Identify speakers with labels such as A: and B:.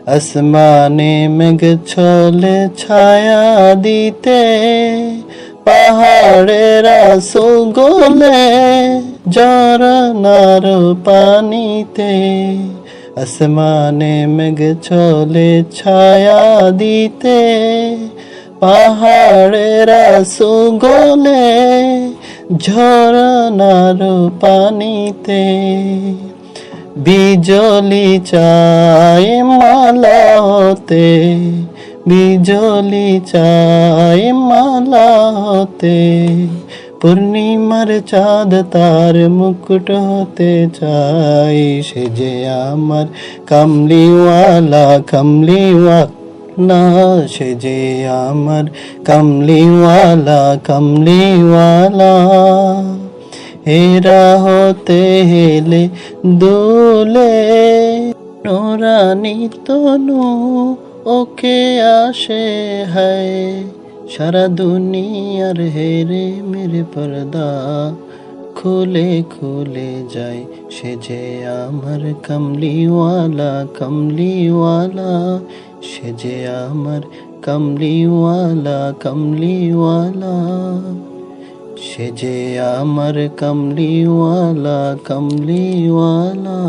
A: আসমানে মেঘ ছলে ছায়া দিতে, পাহাড়ের আঁসু গলে ঝরনার পানিতে। আসমানে মেঘ ছলে ছায়া দিতে, পাহাড়ের আঁসু গলে ঝরনার পানিতে। বিজলি চাই মালা হতে, বিজলি চাই মালা হতে। পূর্ণিমার চাঁদ তার মুকুট হতে চাই, সে যে আমার কামলিওয়ালা কামলিওয়ালা। সে যে আমার কামলিওয়ালা কামলিওয়ালা। হেরা হতে হেলে দুলে নোরানি তনু ওকে আসে হায়। সারা দুনিয়ার হেরে মেরে পর্দা খুলে খুলে যায়, সে যে আমার কামলিওয়ালা কামলিওয়ালা। সে যে আমার কামলিওয়ালা কামলিওয়ালা। সে যে আমার কামলিওয়ালা কামলিওয়ালা।